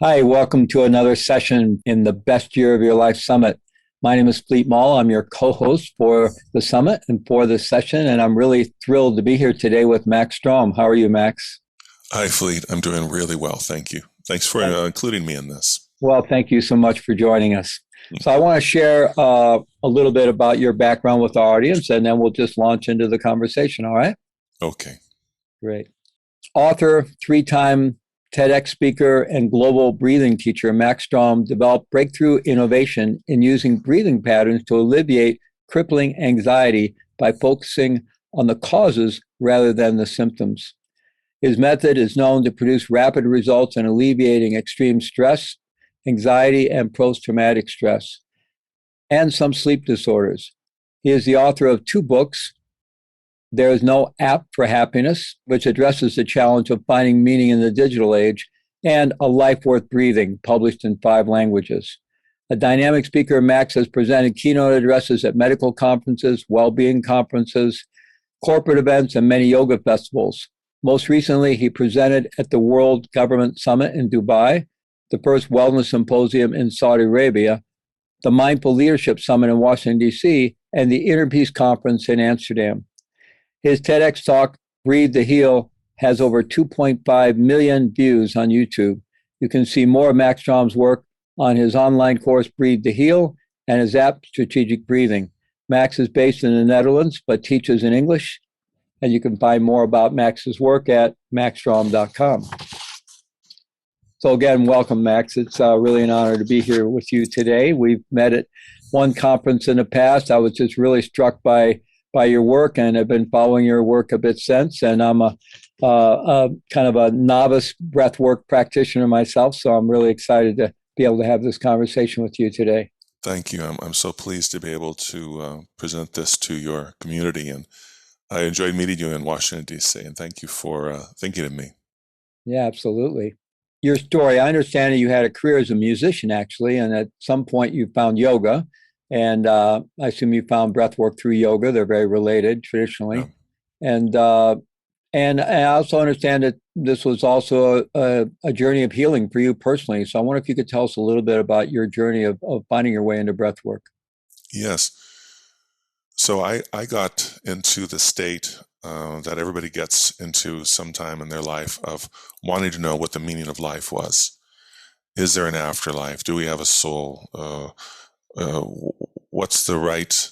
Hi, welcome to another session in the Best Year of Your Life Summit. My name is Fleet Mall. I'm your co-host for the summit and for this session, and I'm really thrilled to be here today with Max Strom. How are you, Max? Hi, Fleet. I'm doing really well. Thank you. Thanks for including me in this. Well, thank you so much for joining us. So I want to share a little bit about your background with our audience, and then we'll just launch into the conversation, all right? Okay. Great. Author, three-time TEDx speaker, and global breathing teacher Max Strom developed breakthrough innovation in using breathing patterns to alleviate crippling anxiety by focusing on the causes rather than the symptoms. His method is known to produce rapid results in alleviating extreme stress, anxiety, and post-traumatic stress, and some sleep disorders. He is the author of two books, There is No App for Happiness, which addresses the challenge of finding meaning in the digital age, and A Life Worth Breathing, published in 5 languages. A dynamic speaker, Max has presented keynote addresses at medical conferences, well-being conferences, corporate events, and many yoga festivals. Most recently, he presented at the World Government Summit in Dubai, the first wellness symposium in Saudi Arabia, the Mindful Leadership Summit in Washington, D.C., and the Inner Peace Conference in Amsterdam. His TEDx talk, Breathe to Heal, has over 2.5 million views on YouTube. You can see more of Max Strom's work on his online course, Breathe to Heal, and his app, Strategic Breathing. Max is based in the Netherlands, but teaches in English. And you can find more about Max's work at maxstrom.com. So again, welcome, Max. It's really an honor to be here with you today. We've met at one conference in the past. I was just really struck by your work, and have been following your work a bit since. And I'm a kind of a novice breathwork practitioner myself, so I'm really excited to be able to have this conversation with you today. Thank you. I'm so pleased to be able to present this to your community, and I enjoyed meeting you in Washington, D.C., and thank you for thinking of me. Yeah, absolutely. Your story, I understand that you had a career as a musician, actually, and at some point you found yoga. And I assume you found breath work through yoga. They're very related traditionally. Yeah. And I also understand that this was also a journey of healing for you personally. So I wonder if you could tell us a little bit about your journey of finding your way into breath work. Yes. So I got into the state that everybody gets into sometime in their life of wanting to know what the meaning of life was. Is there an afterlife? Do we have a soul? What's the right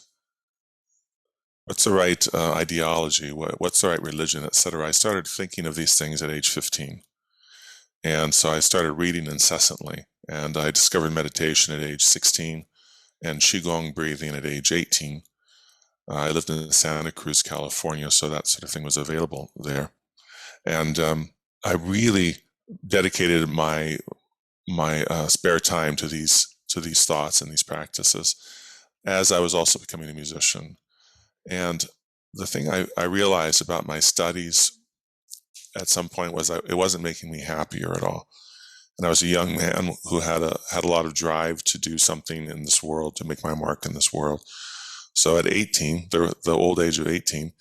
ideology? What's the right religion, etc. I started thinking of these things at age 15. And so I started reading incessantly. And I discovered meditation at age 16 and Qigong breathing at age 18. I lived in Santa Cruz, California, so that sort of thing was available there. And I really dedicated my spare time to these thoughts and these practices, as I was also becoming a musician. And the thing I realized about my studies at some point was it wasn't making me happier at all. And I was a young man who had a lot of drive to do something in this world, to make my mark in this world. So at 18, the old age of 18,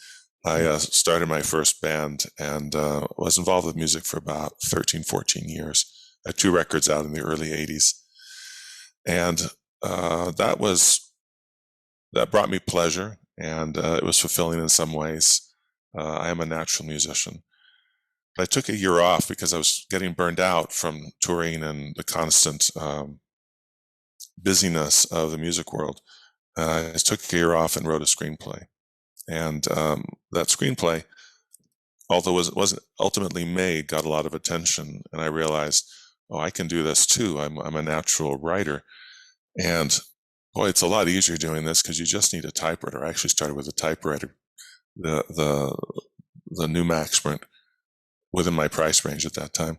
I started my first band and was involved with music for about 13, 14 years. I had 2 records out in the early 80s. And that brought me pleasure, and it was fulfilling in some ways. I am a natural musician. But I took a year off because I was getting burned out from touring and the constant busyness of the music world. I took a year off and wrote a screenplay. And that screenplay, although it wasn't ultimately made, got a lot of attention. And I realized, oh, I can do this too. I'm a natural writer. And boy, it's a lot easier doing this because you just need a typewriter. I actually started with a typewriter, the new Max Print, within my price range at that time.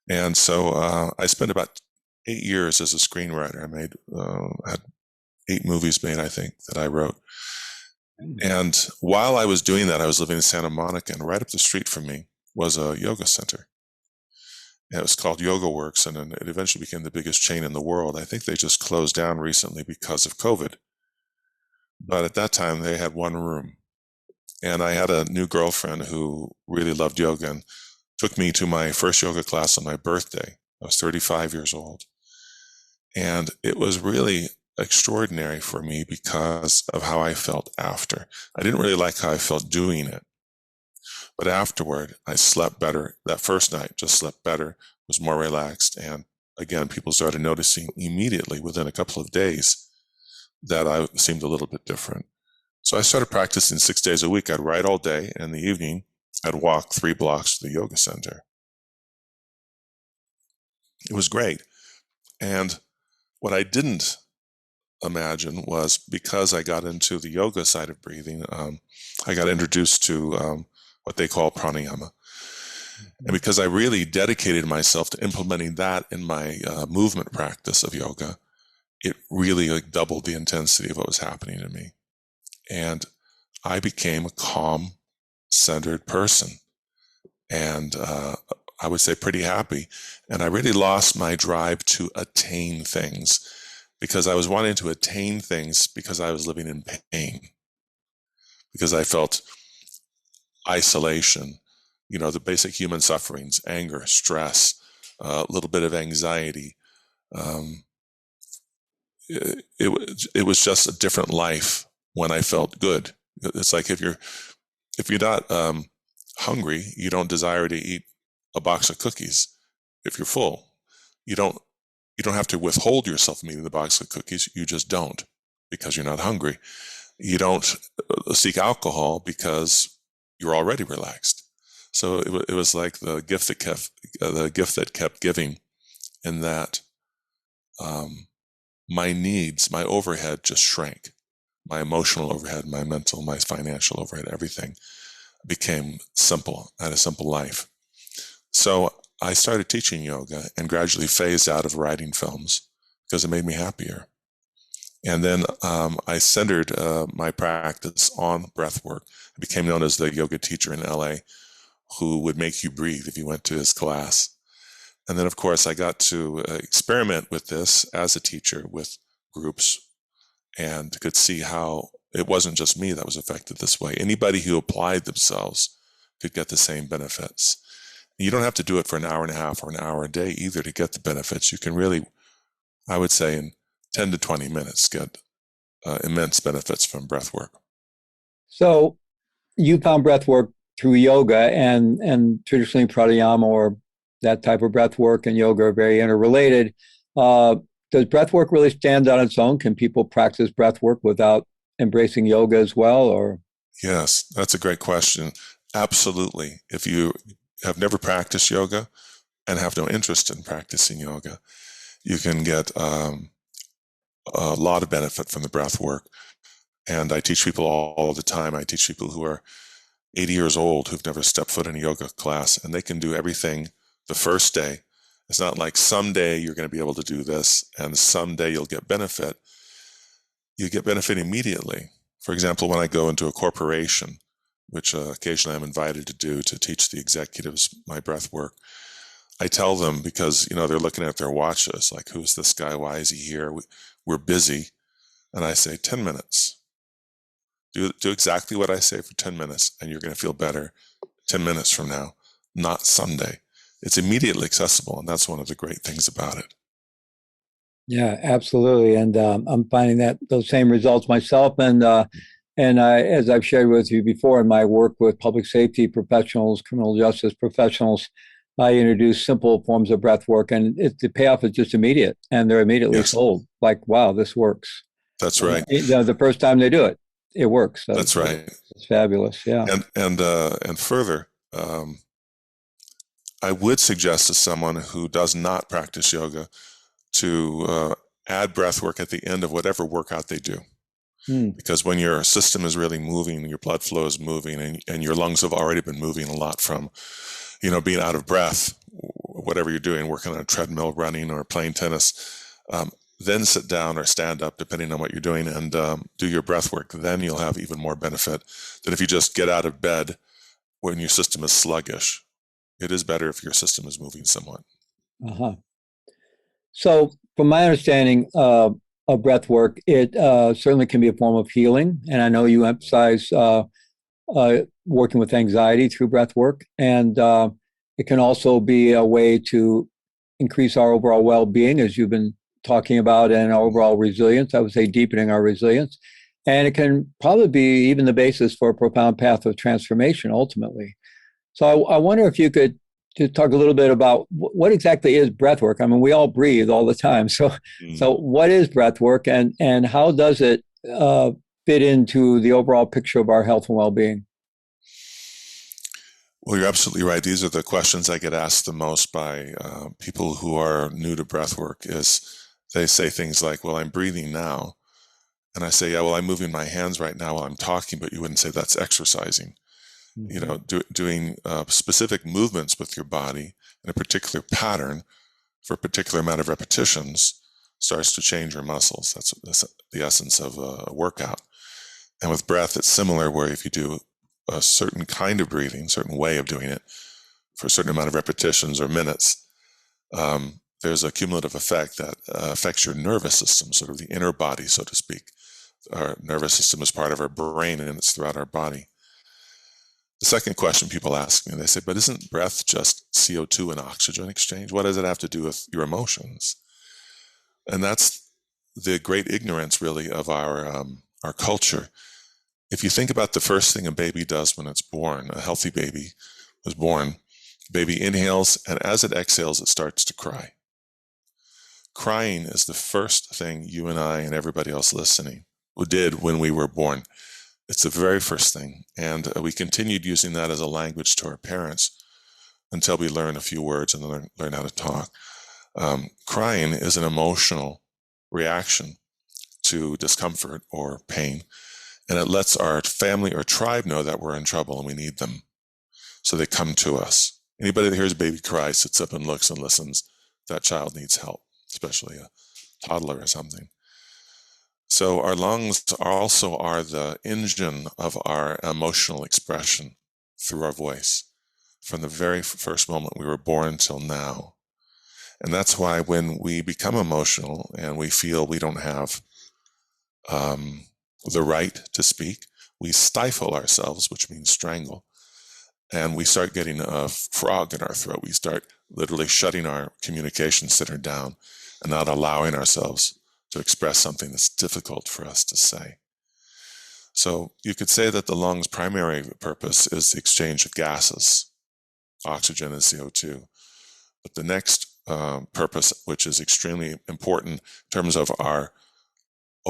And so I spent about 8 years as a screenwriter. I had 8 movies made, I think, that I wrote. And while I was doing that, I was living in Santa Monica, and right up the street from me was a yoga center. It was called Yoga Works, and it eventually became the biggest chain in the world. I think they just closed down recently because of COVID. But at that time, they had 1 room. And I had a new girlfriend who really loved yoga and took me to my first yoga class on my birthday. I was 35 years old. And it was really extraordinary for me because of how I felt after. I didn't really like how I felt doing it. But afterward, I slept better. That first night, just slept better, was more relaxed. And again, people started noticing immediately within a couple of days that I seemed a little bit different. So I started practicing 6 days a week. I'd write all day, and in the evening, I'd walk 3 blocks to the yoga center. It was great. And what I didn't imagine was, because I got into the yoga side of breathing, I got introduced to what they call pranayama. And because I really dedicated myself to implementing that in my movement practice of yoga, it really doubled the intensity of what was happening to me. And I became a calm, centered person. And I would say pretty happy. And I really lost my drive to attain things, because I was wanting to attain things because I was living in pain, because I felt isolation, the basic human sufferings, anger, stress, a little bit of anxiety. It was just a different life when I felt good. It's like if you're not hungry, you don't desire to eat a box of cookies. If you're full, you don't have to withhold yourself from eating the box of cookies. You just don't, because you're not hungry. You don't seek alcohol because you're already relaxed. So it was like the gift that kept giving, in that my needs, my overhead just shrank. My emotional overhead, my mental, my financial overhead, everything became simple. I had a simple life. So I started teaching yoga and gradually phased out of writing films because it made me happier. And then I centered my practice on breath work. I became known as the yoga teacher in LA who would make you breathe if you went to his class. And then, of course, I got to experiment with this as a teacher with groups, and could see how it wasn't just me that was affected this way. Anybody who applied themselves could get the same benefits. You don't have to do it for an hour and a half or an hour a day either to get the benefits. You can really, I would say, in 10 to 20 minutes, get immense benefits from breath work. So you found breath work through yoga, and traditionally pranayama, or that type of breath work, and yoga are very interrelated. Does breath work really stand on its own? Can people practice breath work without embracing yoga as well? Or yes, that's a great question. Absolutely. If you have never practiced yoga and have no interest in practicing yoga, you can get a lot of benefit from the breath work. And I teach people all the time. I teach people who are 80 years old who've never stepped foot in a yoga class, and they can do everything the first day. It's not like someday you're going to be able to do this and someday you'll get benefit. You get benefit immediately. For example, when I go into a corporation, which occasionally I'm invited to do, to teach the executives my breath work, I tell them, because they're looking at their watches, like, who's this guy? Why is he here? We're busy. And I say, 10 minutes. Do exactly what I say for 10 minutes, and you're going to feel better 10 minutes from now, not someday. It's immediately accessible, and that's one of the great things about it. yeah, absolutely. And I'm finding that those same results myself. And I, as I've shared with you before, in my work with public safety professionals, criminal justice professionals, I introduce simple forms of breath work, and the payoff is just immediate, and they're immediately Yes. sold. Like, wow, this works. That's right. The first time they do it, it works. So That's right. It's fabulous. Yeah. And further, I would suggest to someone who does not practice yoga to add breath work at the end of whatever workout they do. Because when your system is really moving, your blood flow is moving, and your lungs have already been moving a lot from, being out of breath, whatever you're doing, working on a treadmill, running, or playing tennis, then sit down or stand up, depending on what you're doing, and do your breath work. Then you'll have even more benefit than if you just get out of bed when your system is sluggish. It is better if your system is moving somewhat. Uh-huh. So, from my understanding of breath work, it certainly can be a form of healing. And I know you emphasize working with anxiety through breath work. And it can also be a way to increase our overall well-being, as you've been talking about, and our overall resilience. I would say deepening our resilience. And it can probably be even the basis for a profound path of transformation ultimately. So I wonder if you could just talk a little bit about what exactly is breath work. I mean, we all breathe all the time. So what is breath work, and how does it fit into the overall picture of our health and well-being? Well, you're absolutely right. These are the questions I get asked the most by people who are new to breath work. Is they say things like, well, I'm breathing now. And I say, yeah, well, I'm moving my hands right now while I'm talking, but you wouldn't say that's exercising. You know, doing specific movements with your body in a particular pattern for a particular amount of repetitions starts to change your muscles. That's the essence of a workout. And with breath, it's similar, where if you do a certain kind of breathing, certain way of doing it for a certain amount of repetitions or minutes, there's a cumulative effect that affects your nervous system, sort of the inner body, so to speak. Our nervous system is part of our brain, and it's throughout our body. The second question people ask me, they say, but isn't breath just CO2 and oxygen exchange? What does it have to do with your emotions? And that's the great ignorance, really, of our culture. If you think about the first thing a baby does when it's born, a healthy baby was born, baby inhales, and as it exhales, it starts to cry. Crying is the first thing you and I and everybody else listening did when we were born. It's the very first thing. And we continued using that as a language to our parents until we learn a few words and learn how to talk. Crying is an emotional reaction to discomfort or pain. And it lets our family or tribe know that we're in trouble and we need them. So they come to us. Anybody that hears a baby cry sits up and looks and listens. That child needs help, especially a toddler or something. So our lungs also are the engine of our emotional expression through our voice from the very first moment we were born till now. And that's why when we become emotional and we feel we don't have the right to speak, we stifle ourselves, which means strangle, and we start getting a frog in our throat. We start literally shutting our communication center down and not allowing ourselves to express something that's difficult for us to say. So you could say that the lungs' primary purpose is the exchange of gases, oxygen and CO2. But the next purpose, which is extremely important in terms of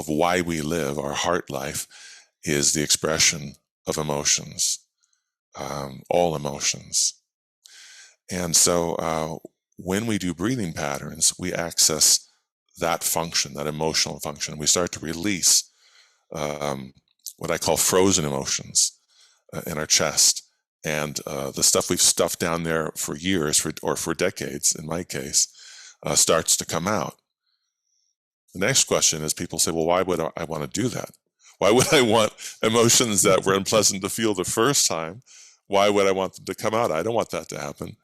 why we live, our heart life, is the expression of emotions, all emotions. And so when we do breathing patterns, we access that function, that emotional function. We start to release what I call frozen emotions in our chest. And the stuff we've stuffed down there for years or for decades, in my case, starts to come out. The next question is, people say, well, why would I want to do that? Why would I want emotions that were unpleasant to feel the first time? Why would I want them to come out? I don't want that to happen.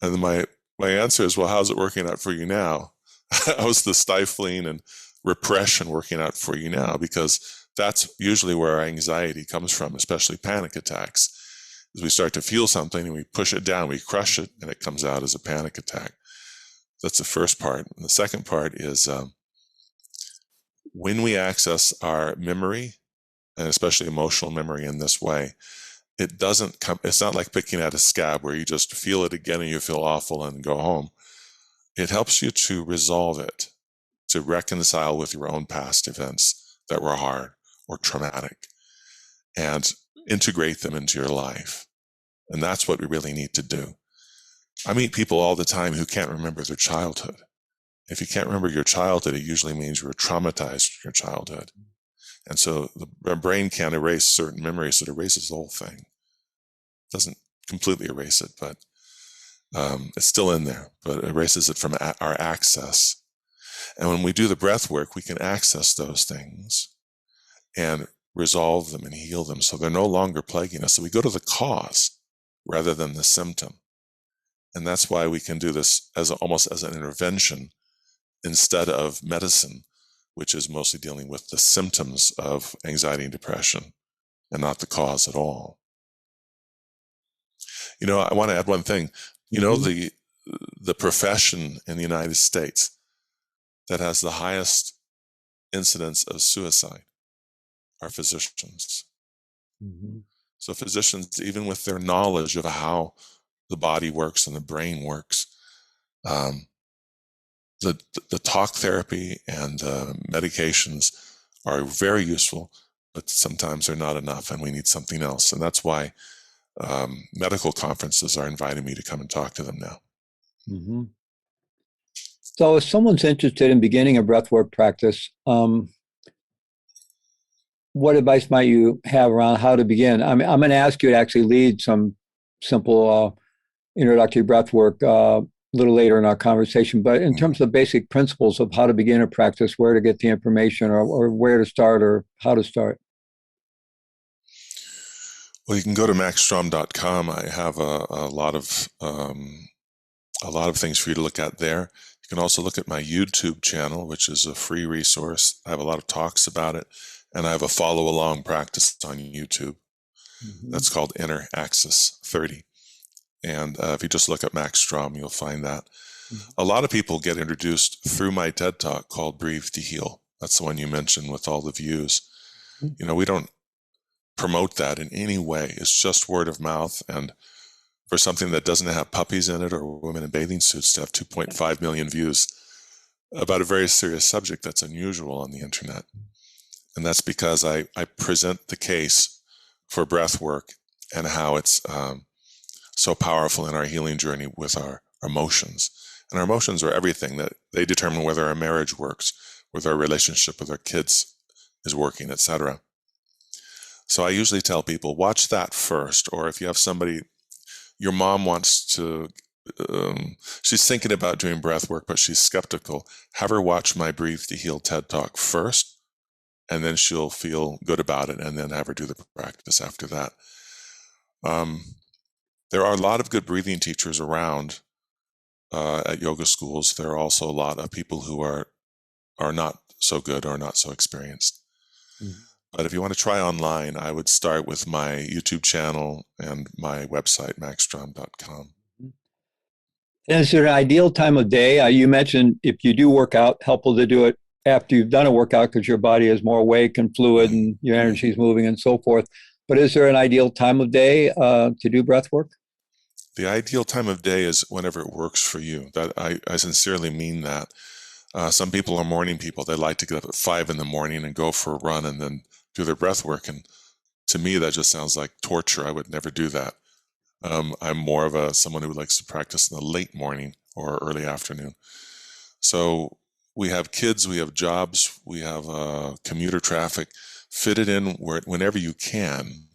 And then my answer is, well, how's it working out for you now? How's the stifling and repression working out for you now? Because that's usually where our anxiety comes from, especially panic attacks. As we start to feel something and we push it down, we crush it, and it comes out as a panic attack. That's the first part. And the second part is when we access our memory, and especially emotional memory in this way, it doesn't come, it's not like picking at a scab where you just feel it again and you feel awful and go home. It helps you to resolve it, to reconcile with your own past events that were hard or traumatic, and integrate them into your life. And that's what we really need to do. I meet people all the time who can't remember their childhood. If you can't remember your childhood, it usually means you were traumatized in your childhood. And so the brain can't erase certain memories, so it erases the whole thing. It doesn't completely erase it, but it's still in there, but it erases it from our access. And when we do the breath work, we can access those things and resolve them and heal them so they're no longer plaguing us. So we go to the cause rather than the symptom. And that's why we can do this almost as an intervention instead of medicine, which is mostly dealing with the symptoms of anxiety and depression and not the cause at all. You know, I want to add one thing. You know, the the profession in the United States that has the highest incidence of suicide are physicians. Mm-hmm. So physicians, even with their knowledge of how the body works and the brain works, the talk therapy and the medications are very useful, but sometimes they're not enough, and we need something else. And that's why medical conferences are inviting me to come and talk to them now. Mm-hmm. So if someone's interested in beginning a breathwork practice, what advice might you have around how to begin? I'm going to ask you to actually lead some simple introductory breathwork a little later in our conversation. But in terms of basic principles of how to begin a practice, where to get the information, or where to start, or how to start. Well, you can go to maxstrom.com. I have a lot of things for you to look at there. You can also look at my YouTube channel, which is a free resource. I have a lot of talks about it, and I have a follow-along practice on YouTube. Mm-hmm. That's called Inner Axis 30. And if you just look at Max Strom, you'll find that. Mm-hmm. A lot of people get introduced through my TED Talk called Breathe to Heal. That's the one you mentioned with all the views. Mm-hmm. You know, we don't promote that in any way. It's just word of mouth. And for something that doesn't have puppies in it or women in bathing suits to have 2.5 million views about a very serious subject, that's unusual on the internet. And that's because I present the case for breath work and how it's so powerful in our healing journey with our emotions. And our emotions are everything. That they determine whether our marriage works, whether our relationship with our kids is working, etc. So I usually tell people, watch that first. Or if you have somebody, your mom wants to, she's thinking about doing breath work, but she's skeptical, have her watch my Breathe to Heal TED Talk first, and then she'll feel good about it, and then have her do the practice after that. There are a lot of good breathing teachers around at yoga schools. There are also a lot of people who are not so good or not so experienced. Mm-hmm. But if you want to try online, I would start with my YouTube channel and my website, maxstrom.com. And is there an ideal time of day? You mentioned if you do work out, helpful to do it after you've done a workout because your body is more awake and fluid and your energy is moving and so forth. But is there an ideal time of day to do breath work? The ideal time of day is whenever it works for you. That I sincerely mean that. Some people are morning people. They like to get up at 5 a.m. and go for a run and then do their breath work. And to me, that just sounds like torture. I would never do that. I'm more of someone who likes to practice in the late morning or early afternoon. So we have kids, we have jobs, we have commuter traffic. Fit it in whenever you can.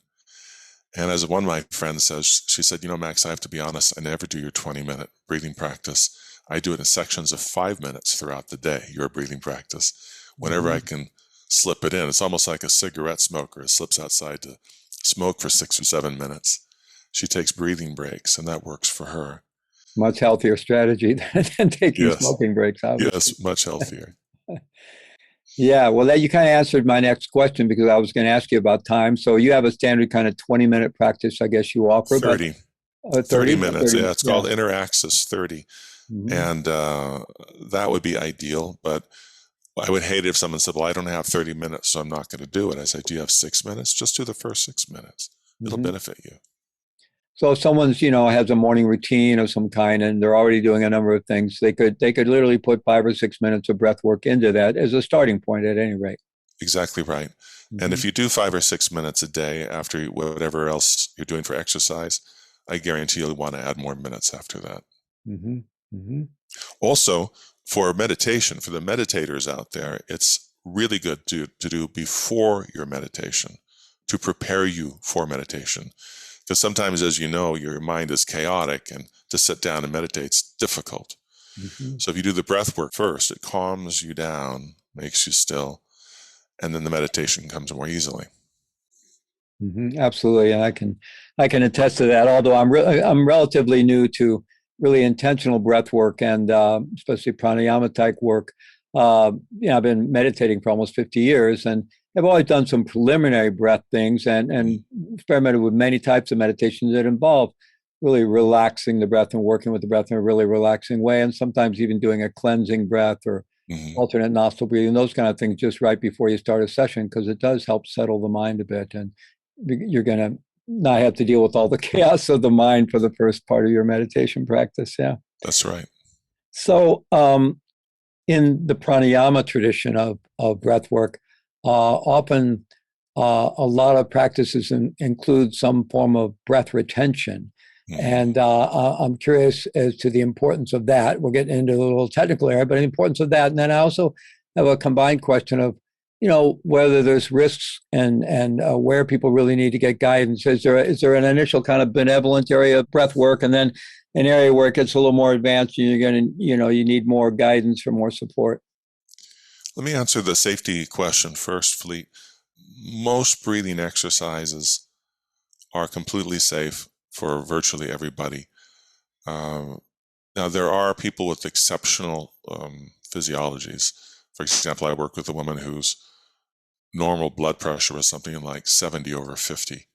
And as one of my friends says, she said, Max, I have to be honest, I never do your 20-minute breathing practice. I do it in sections of 5 minutes throughout the day, your breathing practice, whenever I can slip it in. It's almost like a cigarette smoker who slips outside to smoke for 6 or 7 minutes. She takes breathing breaks, and that works for her. Much healthier strategy than taking smoking breaks, obviously. Yes, much healthier. Yeah, well, that you kind of answered my next question because I was going to ask you about time. So you have a standard kind of 20-minute practice, I guess you offer. 30. 30 minutes. 30, it's called Inner Axis 30. Mm-hmm. And that would be ideal. But I would hate it if someone said, well, I don't have 30 minutes, so I'm not going to do it. I say, do you have 6 minutes? Just do the first 6 minutes. It'll benefit you. So if someone's, has a morning routine of some kind and they're already doing a number of things, they could literally put 5 or 6 minutes of breath work into that as a starting point at any rate. Exactly right. Mm-hmm. And if you do 5 or 6 minutes a day after whatever else you're doing for exercise, I guarantee you'll want to add more minutes after that. Mm-hmm. Mm-hmm. Also, for meditation, for the meditators out there, it's really good to do before your meditation, to prepare you for meditation. Because sometimes, as you know, your mind is chaotic, and to sit down and meditate is difficult. Mm-hmm. So if you do the breath work first, it calms you down, makes you still, and then the meditation comes more easily. Mm-hmm. Absolutely, and I can attest to that. Although I'm relatively new to really intentional breath work and especially pranayama type work. I've been meditating for almost 50 years, and I've always done some preliminary breath things and experimented with many types of meditations that involve really relaxing the breath and working with the breath in a really relaxing way, and sometimes even doing a cleansing breath or Hmm. alternate nostril breathing, those kind of things just right before you start a session, because it does help settle the mind a bit, and you're going to not have to deal with all the chaos of the mind for the first part of your meditation practice. Yeah. That's right. So, in the pranayama tradition of breath work, often a lot of practices include some form of breath retention. Hmm. And I'm curious as to the importance of that. We're getting into a little technical area, but the importance of that. And then I also have a combined question of, whether there's risks and where people really need to get guidance. Is there an initial kind of benevolent area of breath work, and then an area where it gets a little more advanced and you're going to, you need more guidance or more support? Let me answer the safety question first, Fleet. Most breathing exercises are completely safe for virtually everybody. Um, Now, there are people with exceptional physiologies. For example, I work with a woman whose normal blood pressure was something like 70 over 50.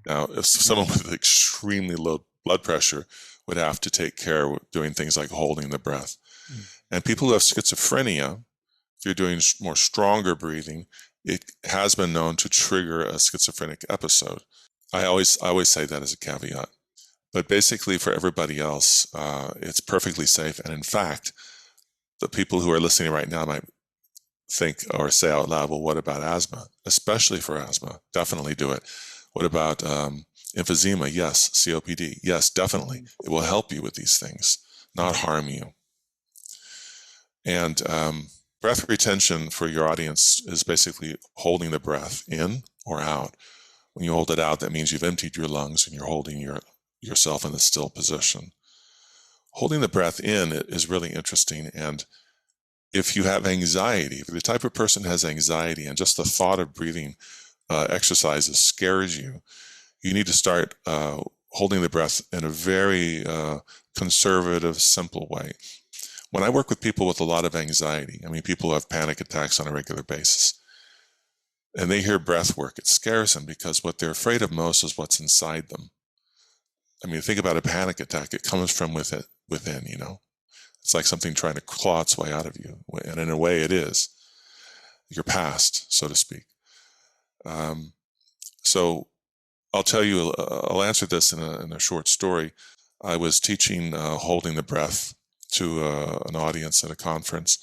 Now, if someone with extremely low blood pressure would have to take care of doing things like holding the breath. And people who have schizophrenia, if you're doing more stronger breathing, it has been known to trigger a schizophrenic episode. I always say that as a caveat. But basically, for everybody else, it's perfectly safe. And in fact, the people who are listening right now might think or say out loud, well, what about asthma? Especially for asthma, definitely do it. What about emphysema? Yes. COPD? Yes, definitely. It will help you with these things, not harm you. And breath retention for your audience is basically holding the breath in or out. When you hold it out, that means you've emptied your lungs and you're holding yourself in the still position. Holding the breath in is really interesting. And if you have anxiety, if the type of person who has anxiety and just the thought of breathing exercises scares you, you need to start holding the breath in a very conservative, simple way. When I work with people with a lot of anxiety, I mean, people who have panic attacks on a regular basis, and they hear breath work, it scares them because what they're afraid of most is what's inside them. I mean, think about a panic attack. It comes from within, It's like something trying to claw its way out of you. And in a way, it is your past, so to speak. So I'll answer this in a short story. I was teaching holding the breath to an audience at a conference,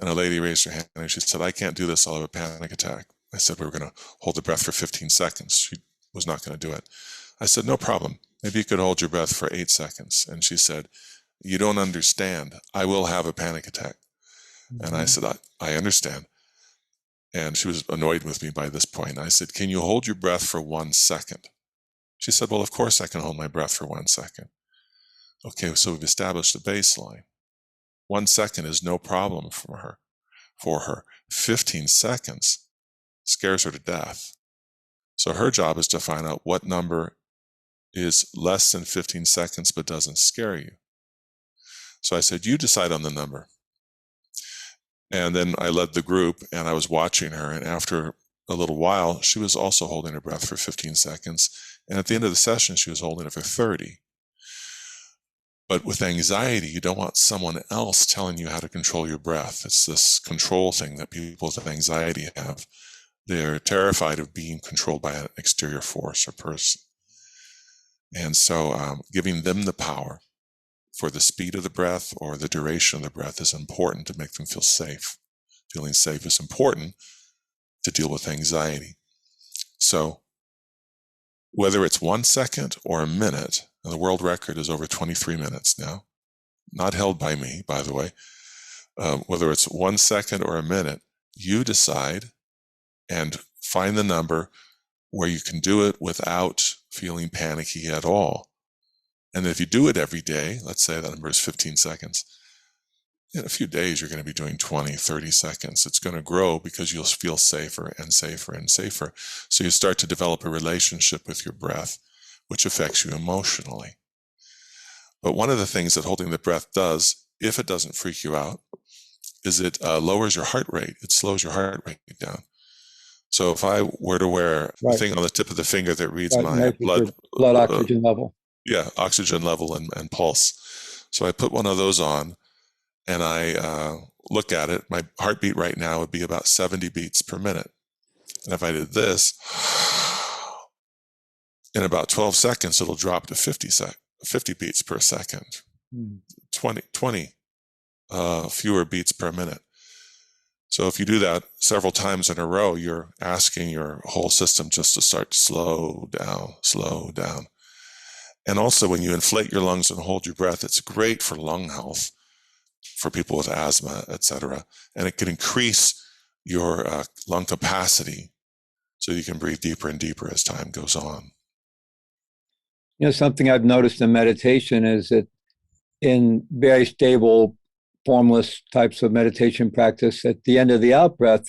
and a lady raised her hand and she said, I can't do this, I'll have a panic attack. I said, we were going to hold the breath for 15 seconds. She was not going to do it. I said, no problem. Maybe you could hold your breath for 8 seconds. And she said, you don't understand. I will have a panic attack. Mm-hmm. And I said, I understand. And she was annoyed with me by this point. I said, can you hold your breath for 1 second? She said, well, of course I can hold my breath for 1 second. Okay, so we've established a baseline. 1 second is no problem for her. 15 seconds scares her to death. So her job is to find out what number is less than 15 seconds but doesn't scare you. So I said, you decide on the number. And then I led the group and I was watching her. And after a little while, she was also holding her breath for 15 seconds. And at the end of the session, she was holding it for 30. But with anxiety, you don't want someone else telling you how to control your breath. It's this control thing that people with anxiety have. They're terrified of being controlled by an exterior force or person. And so giving them the power for the speed of the breath or the duration of the breath is important to make them feel safe. Feeling safe is important to deal with anxiety. So whether it's 1 second or a minute, and the world record is over 23 minutes now, not held by me, by the way, whether it's 1 second or a minute, you decide and find the number where you can do it without feeling panicky at all. And if you do it every day, let's say that number is 15 seconds, in a few days you're going to be doing 20, 30 seconds. It's going to grow because you'll feel safer and safer and safer. So you start to develop a relationship with your breath, which affects you emotionally. But one of the things that holding the breath does, if it doesn't freak you out, is it lowers your heart rate. It slows your heart rate down. So if I were to wear a thing on the tip of the finger that reads my blood oxygen level. Yeah, oxygen level and pulse. So I put one of those on, and I look at it. My heartbeat right now would be about 70 beats per minute. And if I did this, in about 12 seconds, it'll drop to 50 beats per second, Mm. 20 fewer beats per minute. So if you do that several times in a row, you're asking your whole system just to start to slow down, slow down. And also, when you inflate your lungs and hold your breath, it's great for lung health for people with asthma, etc. And it can increase your lung capacity so you can breathe deeper and deeper as time goes on. Something I've noticed in meditation is that in very stable, formless types of meditation practice, at the end of the out breath,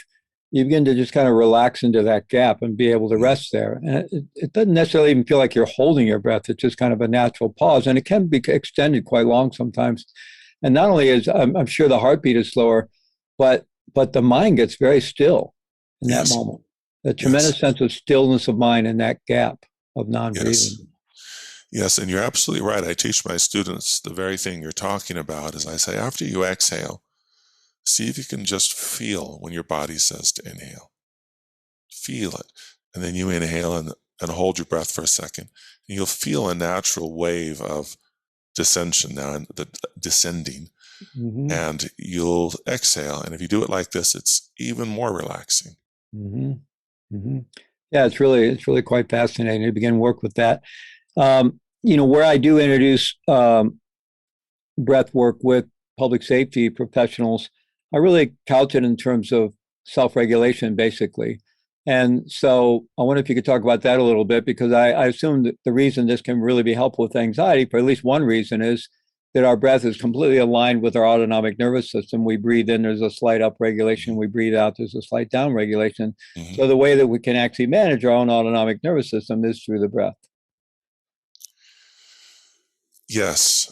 you begin to just kind of relax into that gap and be able to rest there. And it doesn't necessarily even feel like you're holding your breath. It's just kind of a natural pause. And it can be extended quite long sometimes. And not only is, I'm sure the heartbeat is slower, but the mind gets very still in that Yes. moment. A tremendous sense of stillness of mind in that gap of non-breathing. Yes. Yes, and you're absolutely right. I teach my students the very thing you're talking about. Is I say, after you exhale, see if you can just feel when your body says to inhale. Feel it. And then you inhale and hold your breath for a second. And you'll feel a natural wave of descension now, and the descending. Mm-hmm. And you'll exhale. And if you do it like this, it's even more relaxing. Mm-hmm. Mm-hmm. Yeah, it's really quite fascinating to begin work with that. Where I do introduce breath work with public safety professionals, I really couch it in terms of self-regulation, basically. And so I wonder if you could talk about that a little bit, because I assume that the reason this can really be helpful with anxiety, for at least one reason, is that our breath is completely aligned with our autonomic nervous system. We breathe in, there's a slight upregulation. We breathe out, there's a slight downregulation. Mm-hmm. So the way that we can actually manage our own autonomic nervous system is through the breath. Yes,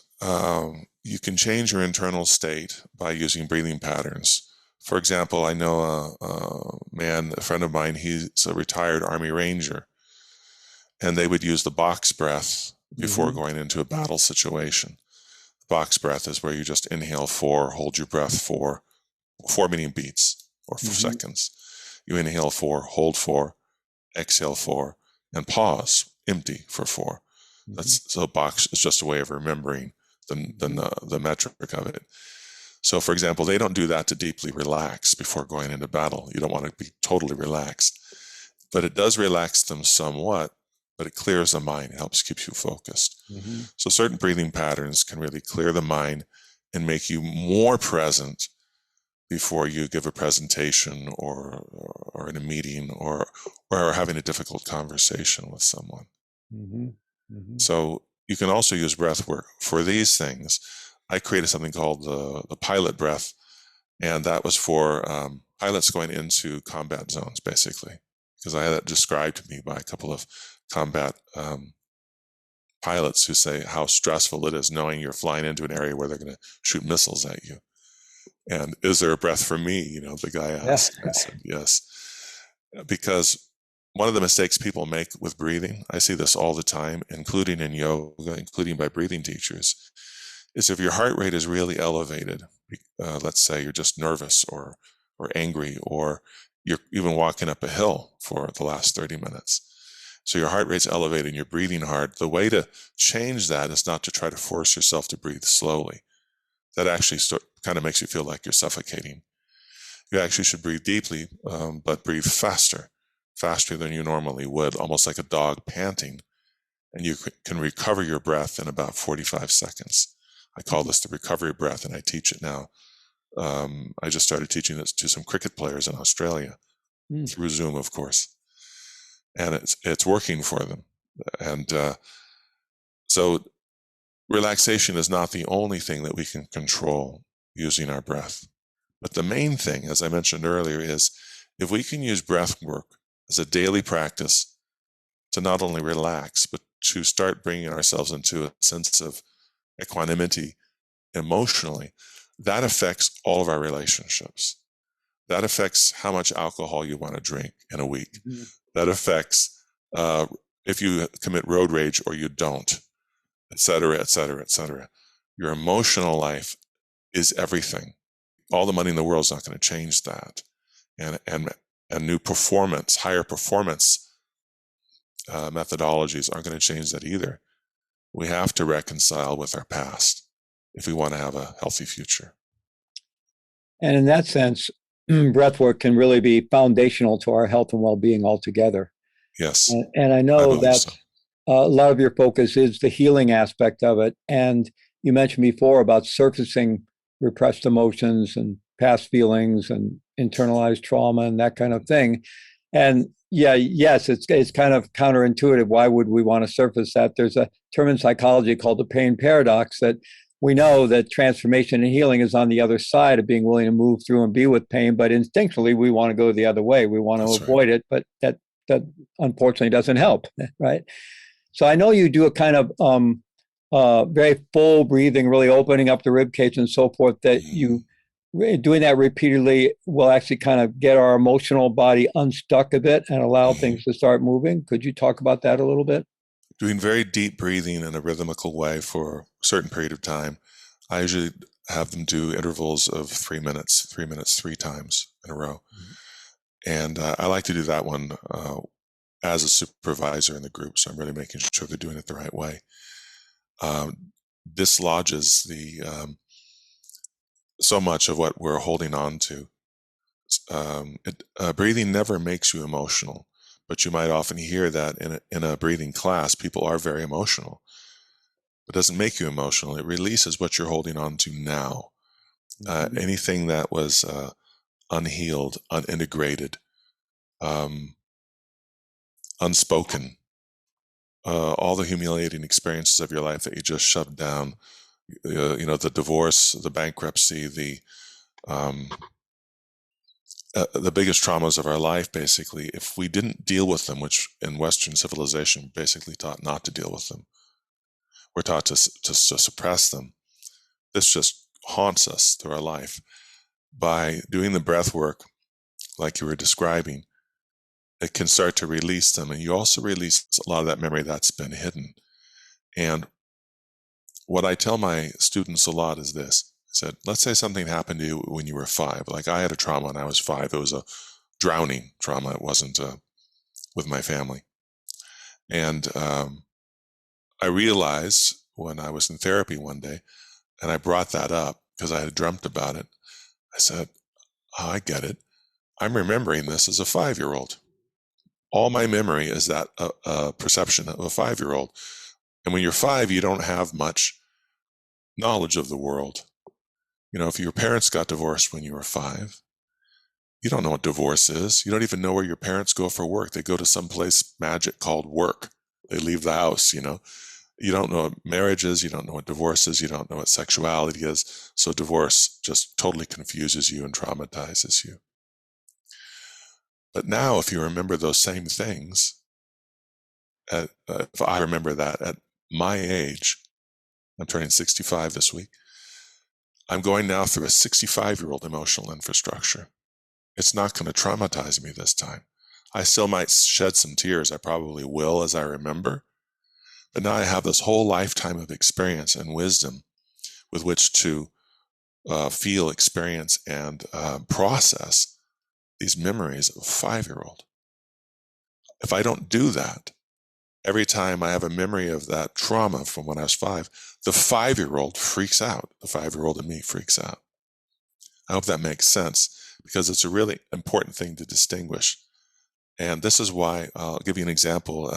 you can change your internal state by using breathing patterns. For example, I know a man, a friend of mine, he's a retired Army Ranger, and they would use the box breath before going into a battle situation. The box breath is where you just inhale 4, hold your breath 4 meaning beats or 4 seconds. You inhale 4, hold 4, exhale 4, and pause, empty for 4. So box is just a way of remembering the metric of it. So, for example, they don't do that to deeply relax before going into battle. You don't want to be totally relaxed. But it does relax them somewhat, but it clears the mind. It helps keep you focused. So certain breathing patterns can really clear the mind and make you more present before you give a presentation or in a meeting or having a difficult conversation with someone. So you can also use breath work for these things. I created something called the pilot breath, and that was for pilots going into combat zones, basically, because I had that described to me by a couple of combat pilots who say how stressful it is knowing you're flying into an area where they're going to shoot missiles at you. And is there a breath for me? The guy asked. I said, yes. Because one of the mistakes people make with breathing, I see this all the time, including in yoga, including by breathing teachers, is if your heart rate is really elevated, let's say you're just nervous or angry, or you're even walking up a hill for the last 30 minutes. So your heart rate's elevated and you're breathing hard. The way to change that is not to try to force yourself to breathe slowly. That actually kind of makes you feel like you're suffocating. You actually should breathe deeply, but breathe faster than you normally would, almost like a dog panting. And you can recover your breath in about 45 seconds. I call this the recovery breath, and I teach it now. I just started teaching this to some cricket players in Australia through Zoom, of course. And it's working for them. And so relaxation is not the only thing that we can control using our breath. But the main thing, as I mentioned earlier, is if we can use breath work as a daily practice to not only relax, but to start bringing ourselves into a sense of equanimity emotionally, that affects all of our relationships. That affects how much alcohol you want to drink in a week. That affects if you commit road rage or you don't. et cetera, et cetera, et cetera. Your emotional life is everything. All the money in the world is not going to change that. And new performance, higher performance methodologies aren't going to change that either. We have to reconcile with our past if we want to have a healthy future. And in that sense, breath work can really be foundational to our health and well-being altogether. Yes, And I I know believe that so. a lot of your focus is the healing aspect of it. And you mentioned before about surfacing repressed emotions and past feelings and internalized trauma and that kind of thing. And yeah, yes, it's kind of counterintuitive. Why would we want to surface that? There's a term in psychology called the pain paradox that we know that transformation and healing is on the other side of being willing to move through and be with pain, but instinctually we want to go the other way. We want to That's right. avoid it, but that unfortunately doesn't help, right? So I know you do a kind of very full breathing, really opening up the rib cage and so forth. That you doing that repeatedly will actually kind of get our emotional body unstuck a bit and allow things to start moving. Could you talk about that a little bit? Doing very deep breathing in a rhythmical way for a certain period of time. I usually have them do intervals of 3 minutes, 3 minutes, 3 times in a row. And I like to do that one as a supervisor in the group. So I'm really making sure they're doing it the right way. Dislodges so much of what we're holding on to. Breathing never makes you emotional, but you might often hear that in a breathing class, people are very emotional. It doesn't make you emotional. It releases what you're holding on to now. Anything that was unhealed, unintegrated, unspoken, all the humiliating experiences of your life that you just shoved down, the divorce, the bankruptcy, the biggest traumas of our life, basically, if we didn't deal with them, which in Western civilization basically taught not to deal with them, we're taught to suppress them. This just haunts us through our life. By doing the breath work, like you were describing, it can start to release them. And you also release a lot of that memory that's been hidden. And what I tell my students a lot is this. I said, let's say something happened to you when you were 5. Like I had a trauma when I was 5. It was a drowning trauma. It wasn't with my family. And I realized when I was in therapy one day, and I brought that up because I had dreamt about it. I said, oh, I get it. I'm remembering this as a 5-year-old. All my memory is that perception of a 5-year-old. And when you're 5, you don't have much knowledge of the world. If your parents got divorced when you were 5, you don't know what divorce is. You don't even know where your parents go for work. They go to some place magic called work. They leave the house, You don't know what marriage is. You don't know what divorce is. You don't know what sexuality is. So divorce just totally confuses you and traumatizes you. But now, if you remember those same things, if I remember that at my age, I'm turning 65 this week, I'm going now through a 65-year-old emotional infrastructure. It's not going to traumatize me this time. I still might shed some tears. I probably will as I remember. But now I have this whole lifetime of experience and wisdom with which to feel, experience, and process these memories of a 5-year-old. If I don't do that, every time I have a memory of that trauma from when I was 5, the 5-year-old freaks out. The 5-year-old in me freaks out. I hope that makes sense because it's a really important thing to distinguish. And this is why, I'll give you an example.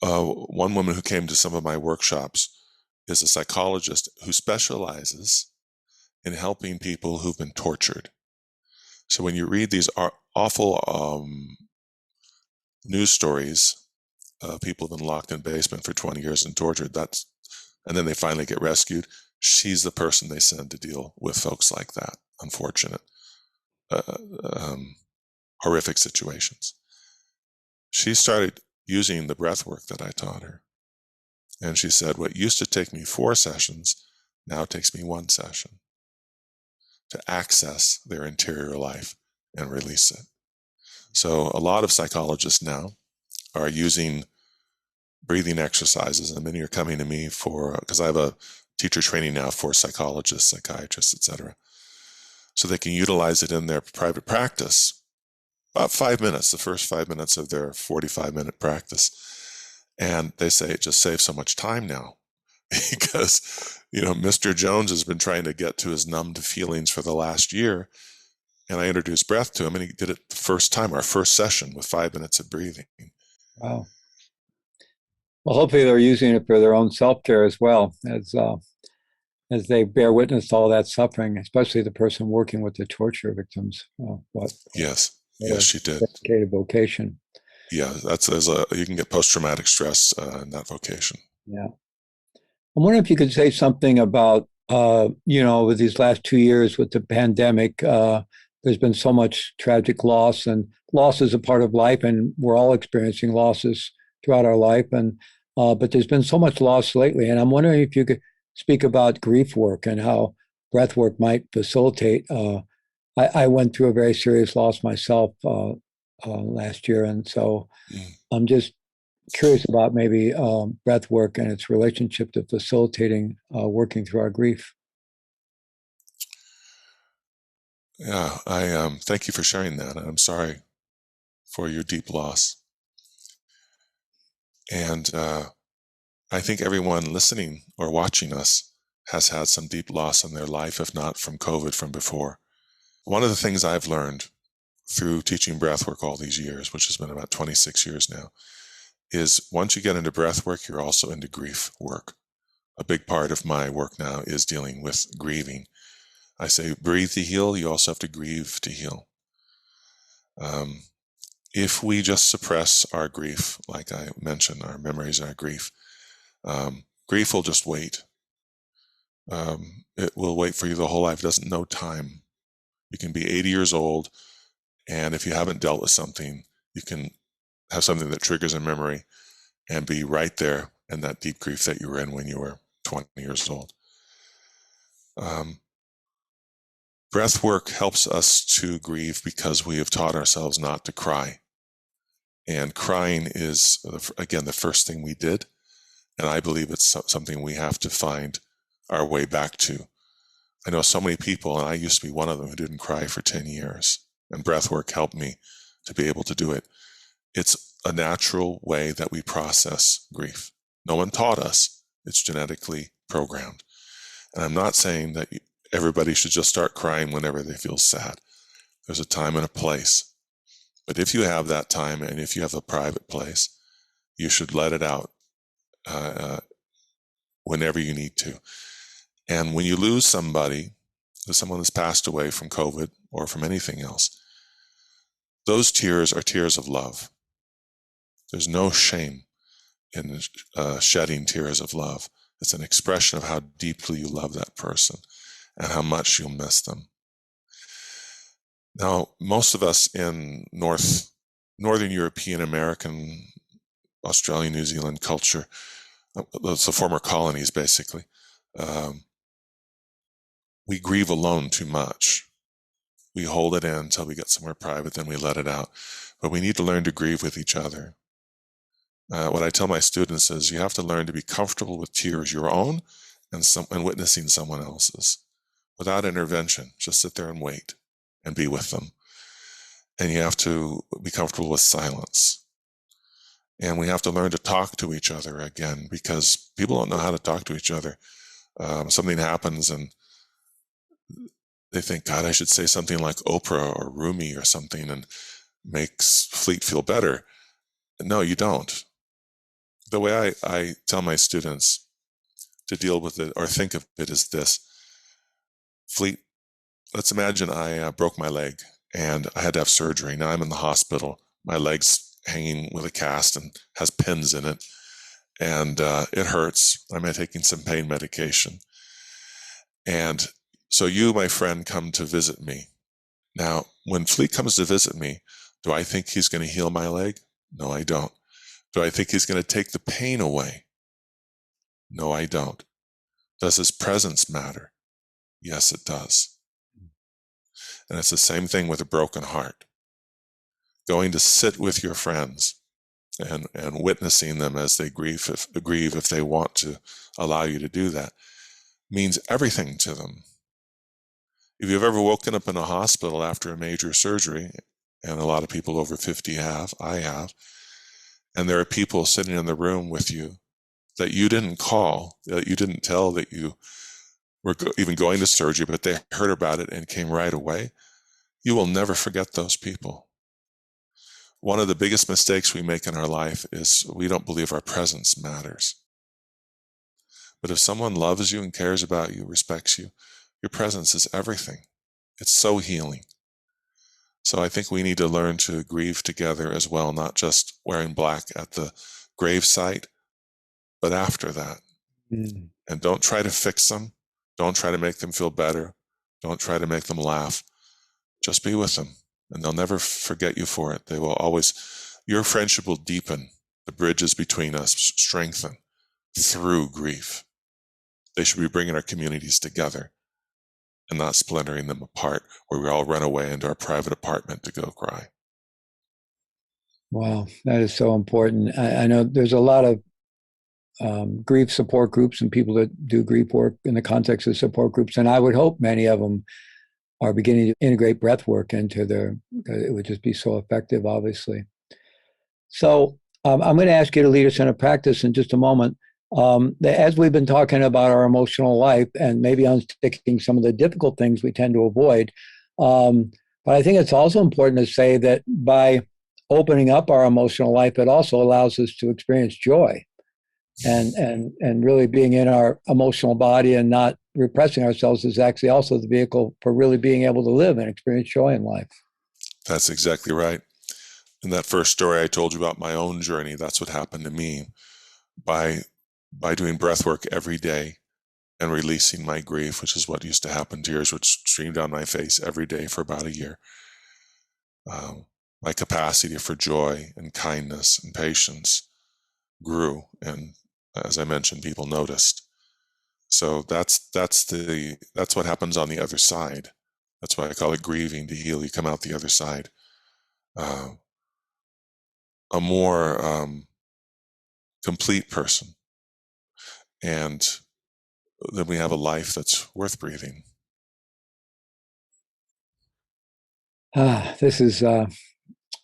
One woman who came to some of my workshops is a psychologist who specializes in helping people who've been tortured. So when you read these awful news stories of people who've been locked in basement for 20 years and tortured, and then they finally get rescued, she's the person they send to deal with folks like that. Unfortunate, horrific situations. She started using the breath work that I taught her. And she said, what used to take me 4 sessions now takes me 1 session to access their interior life and release it. So a lot of psychologists now are using breathing exercises, and many are coming to me for, because I have a teacher training now for psychologists, psychiatrists, etc. So they can utilize it in their private practice. About 5 minutes, the first 5 minutes of their 45-minute practice. And they say it just saves so much time now because, Mr. Jones has been trying to get to his numbed feelings for the last year. And I introduced breath to him, and he did it the first time, our first session, with 5 minutes of breathing. Wow. Well, hopefully they're using it for their own self-care as well, as they bear witness to all that suffering, especially the person working with the torture victims. Yes, she did. Dedicated vocation. Yeah, you can get post-traumatic stress in that vocation. Yeah. I'm wondering if you could say something about, with these last 2 years with the pandemic, there's been so much tragic loss, and loss is a part of life, and we're all experiencing losses throughout our life. But there's been so much loss lately, and I'm wondering if you could speak about grief work and how breath work might facilitate. I went through a very serious loss myself last year, and so I'm just curious about maybe breath work and its relationship to facilitating working through our grief. Yeah, I thank you for sharing that. I'm sorry for your deep loss. And I think everyone listening or watching us has had some deep loss in their life, if not from COVID, from before. One of the things I've learned through teaching breathwork all these years, which has been about 26 years now, is once you get into breathwork, you're also into grief work. A big part of my work now is dealing with grieving. I say breathe to heal, you also have to grieve to heal. If we just suppress our grief, like I mentioned, our memories and our grief will just wait. It will wait for you the whole life. It doesn't know time. You can be 80 years old, and if you haven't dealt with something, you can have something that triggers a memory and be right there in that deep grief that you were in when you were 20 years old. Breath work helps us to grieve because we have taught ourselves not to cry. And crying is, again, the first thing we did. And I believe it's something we have to find our way back to. I know so many people, and I used to be one of them, who didn't cry for 10 years. And breath work helped me to be able to do it. It's a natural way that we process grief. No one taught us. It's genetically programmed. And I'm not saying that everybody should just start crying whenever they feel sad. There's a time and a place. But if you have that time, and if you have a private place, you should let it out whenever you need to. And when you lose somebody, someone that's passed away from COVID or from anything else, those tears are tears of love. There's no shame in shedding tears of love. It's an expression of how deeply you love that person and how much you'll miss them. Now, most of us in Northern European, American, Australian, New Zealand culture, those the former colonies basically, we grieve alone too much. We hold it in until we get somewhere private, then we let it out. But we need to learn to grieve with each other. What I tell my students is you have to learn to be comfortable with tears your own and witnessing someone else's without intervention. Just sit there and wait and be with them. And you have to be comfortable with silence. And we have to learn to talk to each other again, because people don't know how to talk to each other. Something happens and they think, God, I should say something like Oprah or Rumi or something and makes Fleet feel better. No, you don't. The way I tell my students to deal with it or think of it is this. Fleet, let's imagine I broke my leg and I had to have surgery. Now I'm in the hospital. My leg's hanging with a cast and has pins in it. And it hurts. I'm taking some pain medication. And so you, my friend, come to visit me. Now, when Fleet comes to visit me, do I think he's going to heal my leg? No, I don't. Do I think he's going to take the pain away? No, I don't. Does his presence matter? Yes, it does. And it's the same thing with a broken heart. Going to sit with your friends and witnessing them as they grieve if they want to allow you to do that, means everything to them. If you've ever woken up in a hospital after a major surgery, and a lot of people over 50 have, I have, and there are people sitting in the room with you that you didn't call, that you didn't tell that you were even going to surgery, but they heard about it and came right away, you will never forget those people. One of the biggest mistakes we make in our life is we don't believe our presence matters. But if someone loves you and cares about you, respects you, your presence is everything. It's so healing. So I think we need to learn to grieve together as well, not just wearing black at the gravesite, but after that. Mm. And don't try to fix them. Don't try to make them feel better. Don't try to make them laugh. Just be with them, and they'll never forget you for it. They will always, your friendship will deepen. The bridges between us strengthen through grief. They should be bringing our communities together and not splintering them apart, where we all run away into our private apartment to go cry. Wow, that is so important. I know there's a lot of grief support groups and people that do grief work in the context of support groups, and I would hope many of them are beginning to integrate breath work into their, it would just be so effective, obviously. So I'm going to ask you to lead us in a practice in just a moment. As we've been talking about our emotional life and maybe unsticking some of the difficult things we tend to avoid, but I think it's also important to say that by opening up our emotional life, it also allows us to experience joy and really being in our emotional body and not repressing ourselves is actually also the vehicle for really being able to live and experience joy in life. That's exactly right. In that first story I told you about my own journey, that's what happened to me. By doing breath work every day and releasing my grief, which is what used to happen, tears would stream down my face every day for about a year. My capacity for joy and kindness and patience grew, and as I mentioned, people noticed. So that's what happens on the other side. That's why I call it grieving to heal. You come out the other side a more complete person, and then we have a life that's worth breathing. This is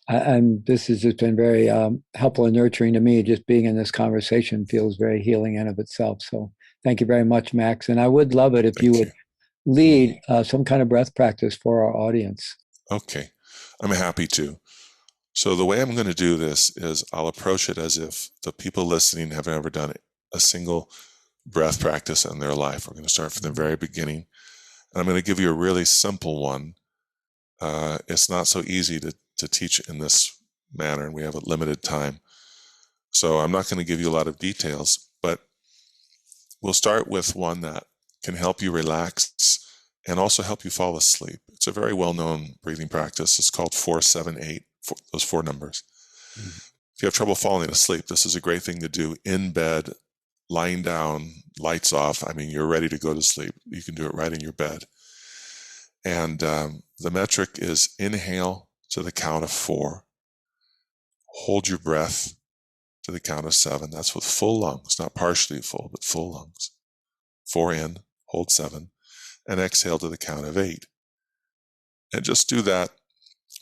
this has just been very helpful and nurturing to me. Just being in this conversation feels very healing in of itself. So thank you very much, Max. And I would love it if you would lead some kind of breath practice for our audience. Okay, I'm happy to. So the way I'm going to do this is I'll approach it as if the people listening have never done a single breath practice in their life. We're going to start from the very beginning. And I'm going to give you a really simple one. It's not so easy to teach in this manner, and we have a limited time. So I'm not going to give you a lot of details, but we'll start with one that can help you relax and also help you fall asleep. It's a very well-known breathing practice. It's called 4-7-8, those four numbers. Mm-hmm. If you have trouble falling asleep, this is a great thing to do in bed, lying down, lights off. I mean, you're ready to go to sleep. You can do it right in your bed. And the metric is inhale to the count of 4. Hold your breath to the count of 7. That's with full lungs, not partially full, but full lungs. 4 in, hold 7, and exhale to the count of 8. And just do that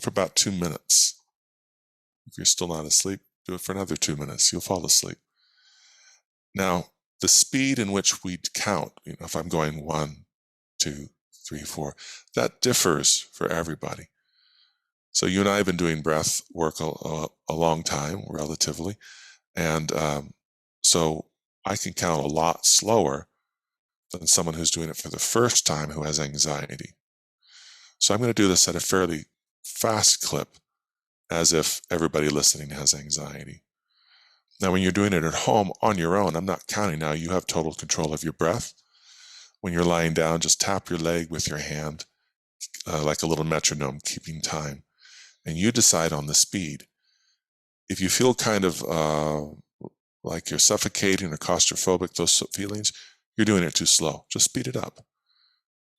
for about 2 minutes. If you're still not asleep, do it for another 2 minutes. You'll fall asleep. Now, the speed in which we count, if I'm going 1, 2, 3, 4, that differs for everybody. So you and I have been doing breath work a long time, relatively, and so I can count a lot slower than someone who's doing it for the first time who has anxiety. So I'm going to do this at a fairly fast clip, as if everybody listening has anxiety. Now, when you're doing it at home on your own, I'm not counting now. You have total control of your breath. When you're lying down, just tap your leg with your hand, like a little metronome, keeping time. And you decide on the speed. If you feel kind of like you're suffocating or claustrophobic, those feelings, you're doing it too slow. Just speed it up.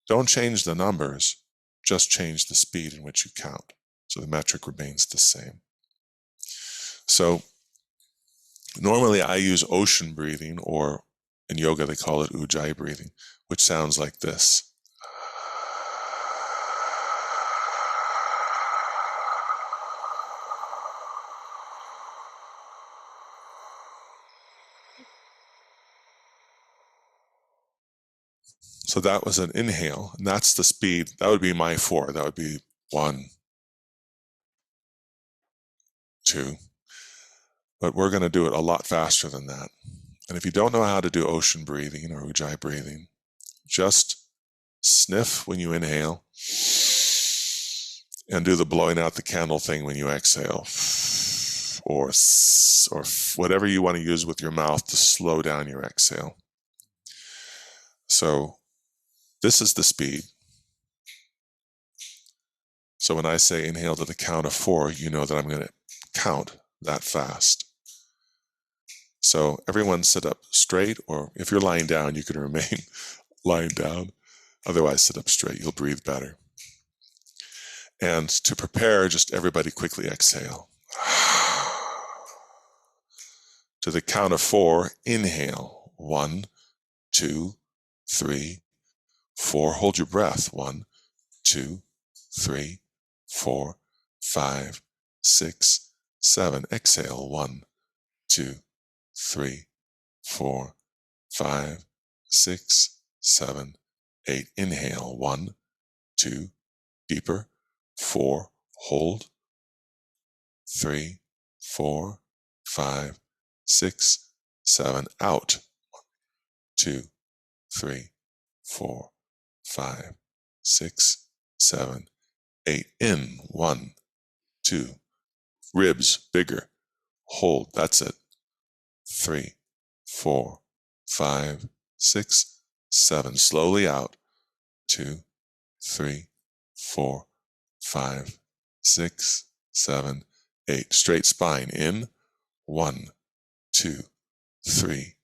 Don't change the numbers, just change the speed in which you count. So the metric remains the same. So Normally, I use ocean breathing, or in yoga, they call it ujjayi breathing, which sounds like this. So that was an inhale, and that's the speed. That would be my 4. That would be 1, 2. But we're going to do it a lot faster than that. And if you don't know how to do ocean breathing or ujjayi breathing, just sniff when you inhale and do the blowing out the candle thing when you exhale, or whatever you want to use with your mouth to slow down your exhale. So this is the speed. So when I say inhale to the count of 4, you know that I'm going to count that fast. So everyone sit up straight, or if you're lying down, you can remain lying down. Otherwise, sit up straight. You'll breathe better. And to prepare, just everybody quickly exhale. To the count of 4, inhale. 1, 2, 3, 4. Hold your breath. 1, 2, 3, 4, 5, 6, 7. Exhale. 1, 2, 3, 4, 5, 6, 7, 8. Inhale. 1, 2, deeper. 4, hold. 3, 4, 5, 6, 7. Out. 1, 2, 3, 4, 5, 6, 7, 8. In. 1, 2. Ribs bigger. Hold. That's it. 3, 4, 5, 6, 7. Slowly out. 2, 3, 4, 5, 6, 7, 8. Straight spine. In. 1, 2, 3,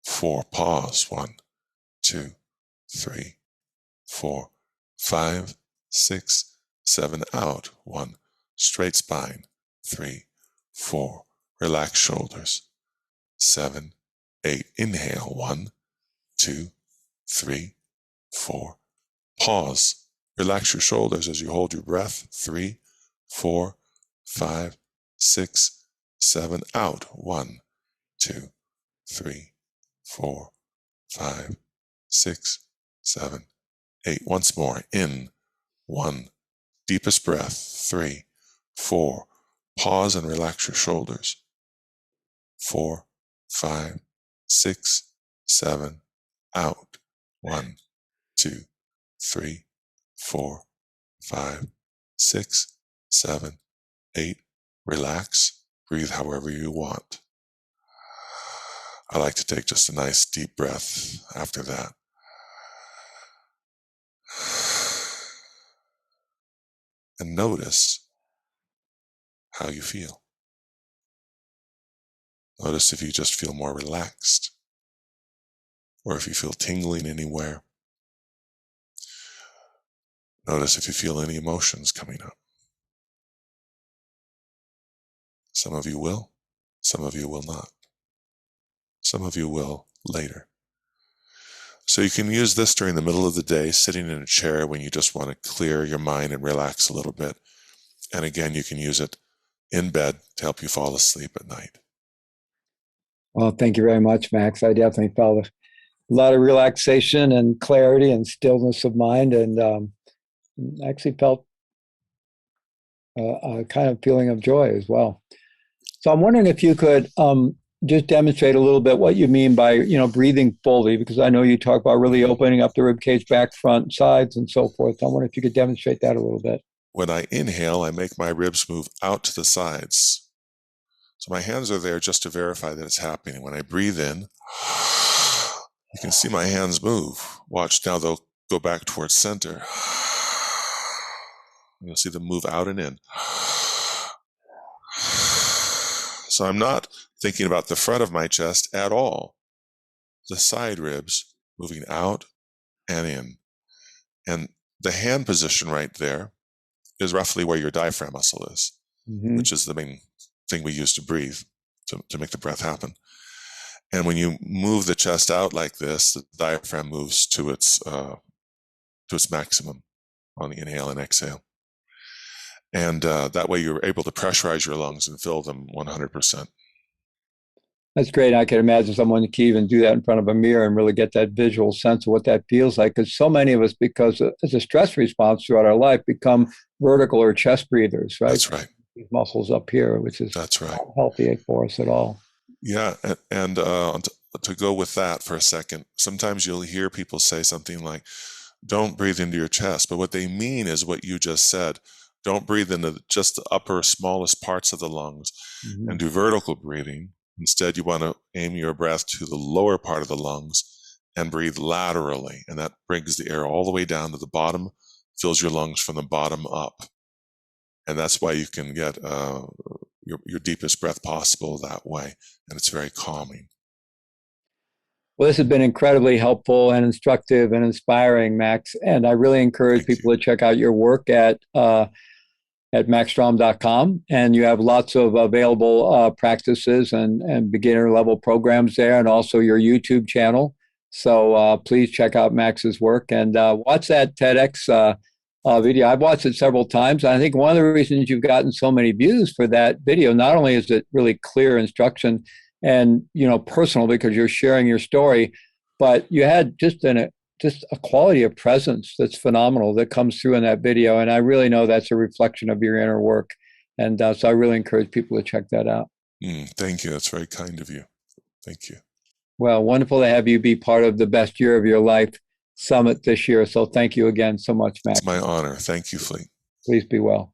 4. Pause. 1, 2, 3, 4, 5, 6, 7. Out. 1. Straight spine. 3, 4. Relax shoulders. 7, 8. Inhale. 1, 2, 3, 4. Pause. Relax your shoulders as you hold your breath. 3, 4, 5, 6, 7. Out. 1, 2, 3, 4, 5, 6, 7, 8. Once more. In. 1. Deepest breath. 3, 4. Pause and relax your shoulders. 4, 5, 6, 7. Out. 1, 2, 3, 4, 5, 6, 7, 8. Relax. Breathe however you want. I like to take just a nice deep breath after that. And notice how you feel. Notice if you just feel more relaxed, or if you feel tingling anywhere. Notice if you feel any emotions coming up. Some of you will, some of you will not. Some of you will later. So you can use this during the middle of the day, sitting in a chair when you just want to clear your mind and relax a little bit. And again, you can use it in bed to help you fall asleep at night. Well, thank you very much, Max. I definitely felt a lot of relaxation and clarity and stillness of mind, and actually felt a kind of feeling of joy as well. So I'm wondering if you could just demonstrate a little bit what you mean by, breathing fully, because I know you talk about really opening up the rib cage, back, front, sides, and so forth. I wonder if you could demonstrate that a little bit. When I inhale, I make my ribs move out to the sides. So my hands are there just to verify that it's happening. When I breathe in, you can see my hands move. Watch, now they'll go back towards center. You'll see them move out and in. So I'm not thinking about the front of my chest at all. The side ribs moving out and in. And the hand position right there is roughly where your diaphragm muscle is, which is the main thing we use to breathe. to make the breath happen. And when you move the chest out like this, the diaphragm moves to its maximum on the inhale and exhale. And that way you're able to pressurize your lungs and fill them 100%. That's great. I can imagine someone can even do that in front of a mirror and really get that visual sense of what that feels like. Because so many of us, because as a stress response throughout our life, become vertical or chest breathers, right? That's right. These muscles up here, which is That's right. Not healthy for us at all. Yeah, and to go with that for a second, sometimes you'll hear people say something like, don't breathe into your chest. But what they mean is what you just said. Don't breathe into just the upper, smallest parts of the lungs and do vertical breathing. Instead, you want to aim your breath to the lower part of the lungs and breathe laterally. And that brings the air all the way down to the bottom, fills your lungs from the bottom up. And that's why you can get your deepest breath possible that way. And it's very calming. Well, this has been incredibly helpful and instructive and inspiring, Max. And I really encourage people to check out your work at maxstrom.com. And you have lots of available practices and beginner level programs there, and also your YouTube channel. So please check out Max's work and watch that TEDx video. I've watched it several times. I think one of the reasons you've gotten so many views for that video, not only is it really clear instruction and personal because you're sharing your story, but you had just a quality of presence that's phenomenal that comes through in that video. And I really know that's a reflection of your inner work. And so I really encourage people to check that out. Thank you. That's very kind of you. Thank you. Well, wonderful to have you be part of the Best Year of Your Life Summit this year. So thank you again so much, Max. It's my honor. Thank you, Fleet. Please be well.